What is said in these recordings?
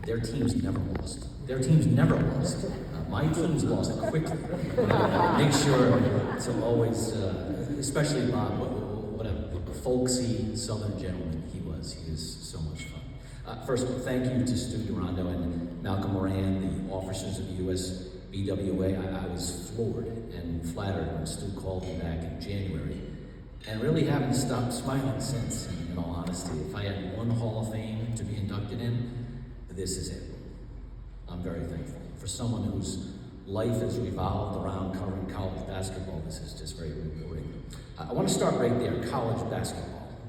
their teams never lost. Their teams never lost. My teams lost quickly. Make sure to always, especially Bob, what a folksy Southern gentleman he was. He is so much fun. First of all, thank you to Stu Durando and Malcolm Moran, the officers of the USBWA. I was floored and flattered when Stu called me back in January, and really haven't stopped smiling since, in all honesty. If I had one Hall of Fame to be inducted in, this is it. I'm very thankful. For someone whose life has revolved around covering college basketball, this is just very rewarding. I want to start right there, college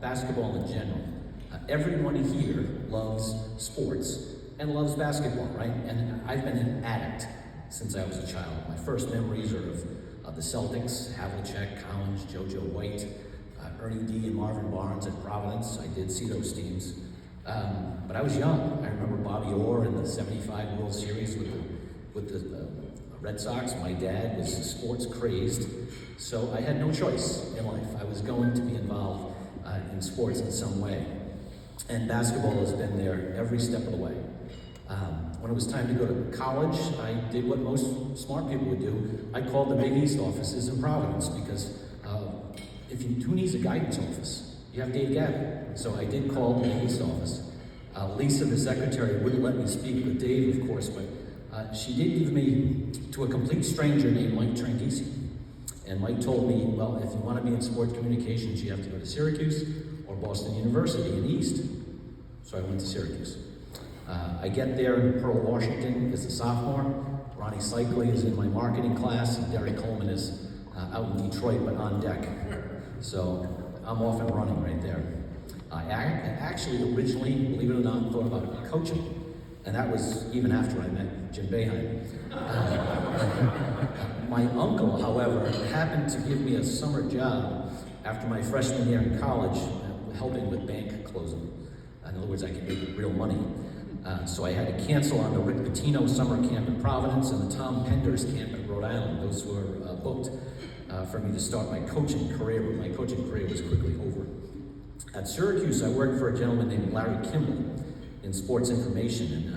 basketball in general. Everyone here loves sports and loves basketball, right? And I've been an addict since I was a child. My first memories are of the Celtics, Havlicek, Collins, JoJo White, Ernie D. and Marvin Barnes at Providence. I did see those teams. But I was young. I remember Bobby Orr in the '75 World Series with the Red Sox. My dad was sports crazed, so I had no choice in life. I was going to be involved in sports in some way. And basketball has been there every step of the way. When it was time to go to college, I did what most smart people would do. I called the Big East offices in Providence because who needs a guidance office? You have Dave Gavin. So I did call the Big East office. Lisa, the secretary, wouldn't let me speak with Dave, of course, but she did give me to a complete stranger named Mike Tranghese. And Mike told me, well, if you want to be in sports communications, you have to go to Syracuse or Boston University in the East. So I went to Syracuse. I get there in Pearl, Washington as a sophomore. Ronnie Cycli is in my marketing class, and Derek Coleman is out in Detroit, but on deck. So I'm off and running right there. I actually originally, believe it or not, thought about coaching, and that was even after I met Jim Boeheim. My uncle, however, happened to give me a summer job after my freshman year in college, helping with bank closing. In other words, I could make real money. So I had to cancel on the Rick Pitino summer camp in Providence and the Tom Penders camp in Rhode Island. Those were booked for me to start my coaching career, but my coaching career was quickly over. At Syracuse, I worked for a gentleman named Larry Kimball in sports information,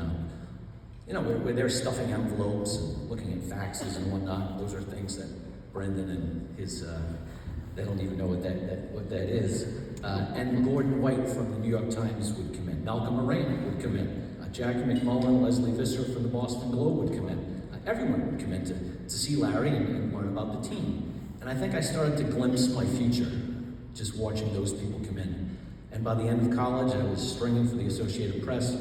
and we're there stuffing envelopes and looking at faxes and whatnot. Those are things that Brendan and his, they don't even know what that is. And Gordon White from the New York Times would come in. Malcolm Moran would come in. Jackie McMullen, Leslie Visser from the Boston Globe would come in. Everyone would come in to see Larry and learn about the team. And I think I started to glimpse my future just watching those people come in. And by the end of college, I was stringing for the Associated Press,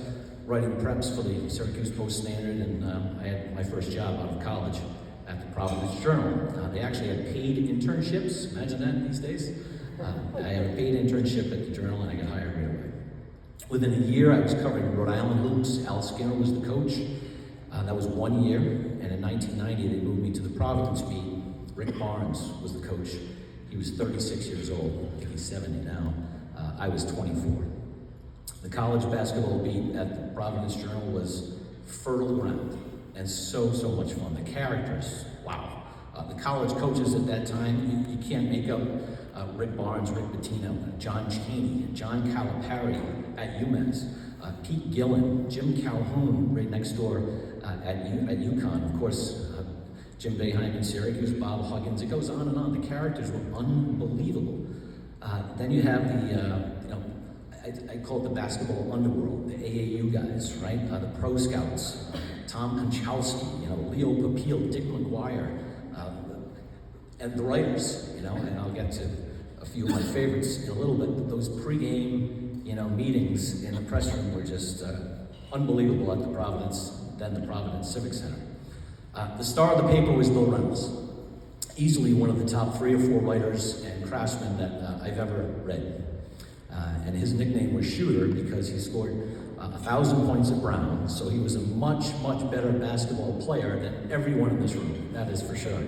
writing preps for the Syracuse Post-Standard, and I had my first job out of college at the Providence Journal. They actually had paid internships. Imagine that these days. I had a paid internship at the Journal, and I got hired right away. Within a year, I was covering Rhode Island hoops. Al Skinner was the coach. That was 1 year, and in 1990, they moved me to the Providence beat. Rick Barnes was the coach. He was 36 years old. I think he's 70 now. I was 24. The college basketball beat at the Providence Journal was fertile ground and so much fun. The characters, wow. The college coaches at that time, you can't make up Rick Barnes, Rick Pitino, John Chaney, John Calipari at UMass, Pete Gillen, Jim Calhoun right next door at UConn. Of course, Jim Boeheim in Syracuse, Bob Huggins. It goes on and on. The characters were unbelievable. Then you have I call it the basketball underworld, the AAU guys, right? The pro scouts, Tom Konchowski, Leo Papil, Dick McGuire, and the writers, and I'll get to a few of my favorites in a little bit, but those pregame, meetings in the press room were just unbelievable at the Providence, then the Providence Civic Center. The star of the paper was Bill Reynolds, easily one of the top 3 or 4 writers and craftsmen that I've ever read. And his nickname was Shooter because he scored 1,000 points at Brown, so he was a much better basketball player than everyone in this room, that is for sure.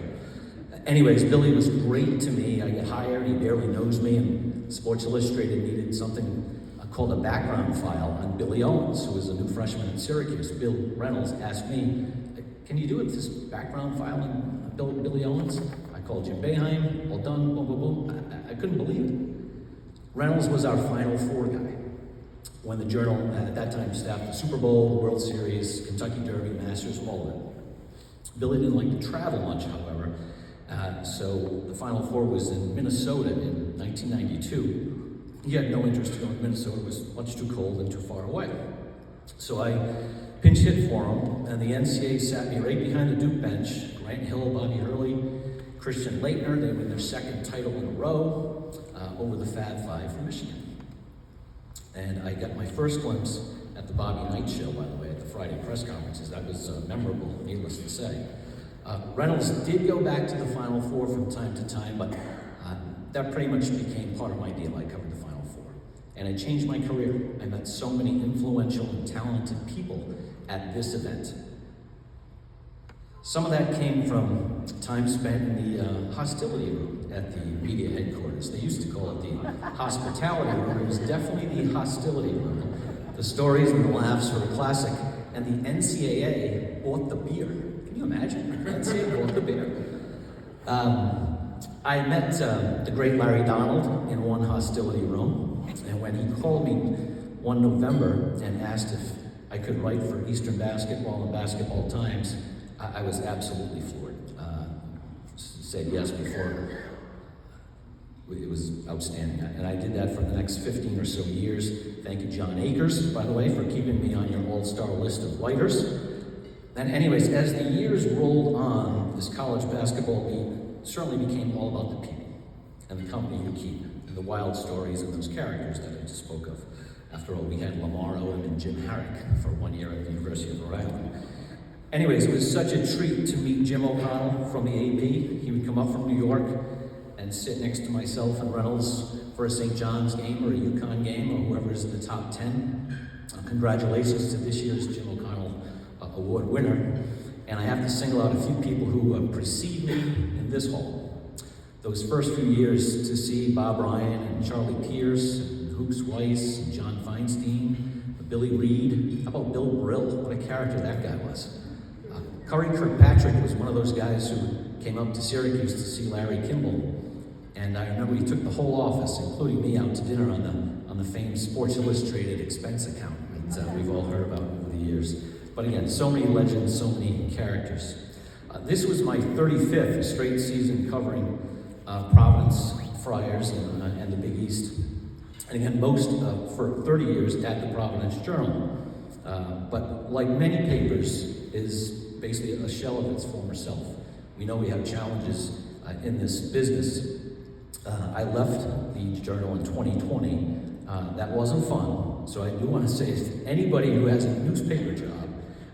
Anyways, Billy was great to me. I get hired, he barely knows me, and Sports Illustrated needed something called a background file on Billy Owens, who was a new freshman at Syracuse. Bill Reynolds asked me, can you do it, this background file on Billy Owens? I called Jim Boeheim, all done, boom, boom, boom. I couldn't believe it. Reynolds was our Final Four guy. when the Journal, at that time, staffed the Super Bowl, the World Series, Kentucky Derby, Masters, all of it. Billy didn't like to travel much, however, so the Final Four was in Minnesota in 1992. He had no interest in going to Minnesota. It was much too cold and too far away. So I pinch hit for him, and the NCAA sat me right behind the Duke bench. Grant Hill, Bobby Hurley, Christian Laettner, they win their second title in a row over the Fab Five from Michigan. And I got my first glimpse at the Bobby Knight show, by the way, at the Friday press conferences. That was memorable, needless to say. Reynolds did go back to the Final Four from time to time, but that pretty much became part of my deal. I covered the Final Four. And it changed my career. I met so many influential and talented people at this event. Some of that came from time spent in the hostility room at the media headquarters. They used to call it the hospitality room. It was definitely the hostility room. The stories and the laughs were classic, and the NCAA bought the beer. Can you imagine? The NCAA bought the beer. I met the great Larry Donald in one hostility room, and when he called me one November and asked if I could write for Eastern Basketball and Basketball Times, I was absolutely floored. Said yes before. It was outstanding. And I did that for the next 15 or so years. Thank you, John Akers, by the way, for keeping me on your all-star list of writers. And anyways, as the years rolled on, this college basketball beat certainly became all about the people and the company you keep and the wild stories and those characters that I just spoke of. After all, we had Lamar Odom and Jim Harrick for 1 year at the University of Rhode Island. Anyways, it was such a treat to meet Jim O'Connell from the AB. He would come up from New York and sit next to myself and Reynolds for a St. John's game or a UConn game or whoever's in the top 10. Congratulations to this year's Jim O'Connell Award winner. And I have to single out a few people who precede me in this hall. Those first few years to see Bob Ryan and Charlie Pierce, and Hoops Weiss, and John Feinstein, Billy Reed. How about Bill Brill? What a character that guy was. Curry Kirkpatrick was one of those guys who came up to Syracuse to see Larry Kimball. And I remember he took the whole office, including me, out to dinner on the famed Sports Illustrated expense account that we've all heard about over the years. But again, so many legends, so many characters. This was my 35th straight season covering Providence Friars and the Big East. And again, most for 30 years at the Providence Journal. But like many papers, is basically a shell of its former self. We know we have challenges in this business. I left the Journal in 2020. That wasn't fun. So I do want to say to anybody who has a newspaper job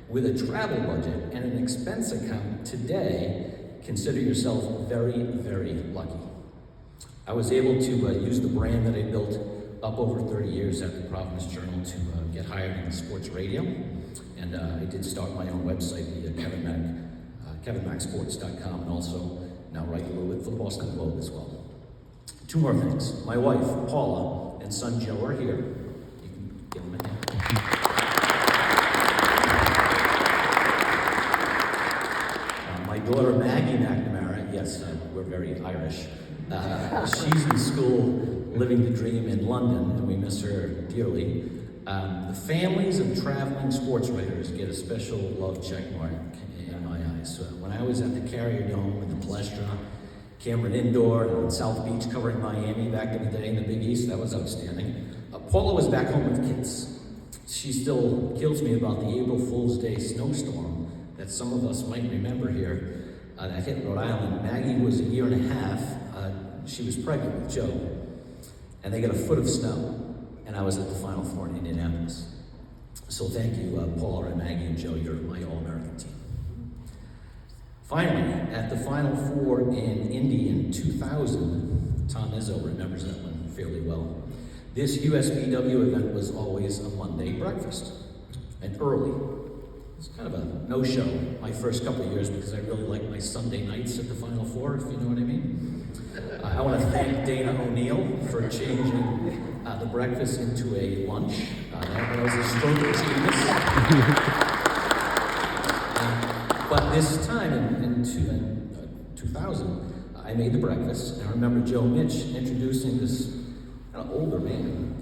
with a travel budget and an expense account today, consider yourself very, very lucky. I was able to use the brand that I built up over 30 years at the Providence Journal to get hired in sports radio. And I did start my own website, the kevinmacksports.com, and also now write a little bit for the Boston Globe as well. Two more things. My wife, Paula, and son Joe are here. You can give them a hand. My daughter, Maggie McNamara, yes, we're very Irish. She's in school, living the dream in London, and we miss her dearly. The families of traveling sports writers get a special love check mark in my eyes. So when I was at the Carrier Dome and the Palestra, Cameron Indoor, and South Beach covering Miami back in the day in the Big East, that was outstanding. Paula was back home with kids. She still kills me about the April Fool's Day snowstorm that some of us might remember here that hit Rhode Island. Maggie was a year and a half. She was pregnant with Joe, and they got a foot of snow. And I was at the Final Four in Indianapolis. So thank you, Paula and Maggie and Joe, you're my All-American team. Finally, at the Final Four in Indy in 2000, Tom Izzo remembers that one fairly well. This USBW event was always a Monday breakfast, and early. It's kind of a no-show my first couple of years because I really like my Sunday nights at the Final Four, if you know what I mean. I want to thank Dana O'Neill for changing the breakfast into a lunch. That was a stroke of genius. But this time in 2000, I made the breakfast. And I remember Joe Mitch introducing this kind of older man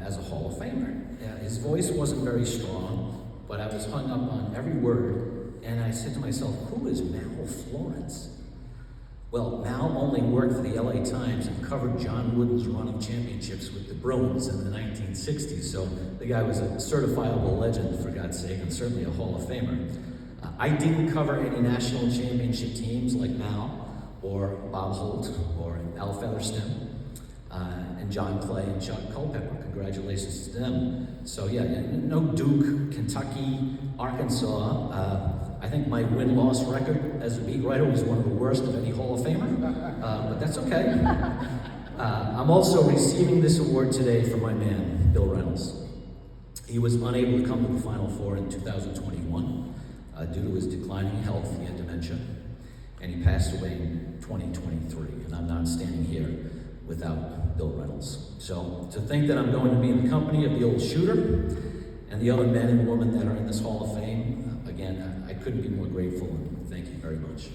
as a Hall of Famer. His voice wasn't very strong, but I was hung up on every word, and I said to myself, who is Mal Florence? Well, Mal only worked for the LA Times and covered John Wooden's run of championships with the Bruins in the 1960s, so the guy was a certifiable legend, for God's sake, and certainly a Hall of Famer. I didn't cover any national championship teams like Mal, or Bob Holt, or Al Featherston, and John Clay and Chuck Culpepper. Congratulations to them. So yeah, no Duke, Kentucky, Arkansas. I think my win-loss record as a beat writer was one of the worst of any Hall of Famer, but that's okay. I'm also receiving this award today for my man, Bill Reynolds. He was unable to come to the Final Four in 2021 due to his declining health. He had dementia, and he passed away in 2023, and I'm not standing here without Bill Reynolds. So to think that I'm going to be in the company of the old shooter and the other men and women that are in this Hall of Fame, again, I couldn't be more grateful, and thank you very much.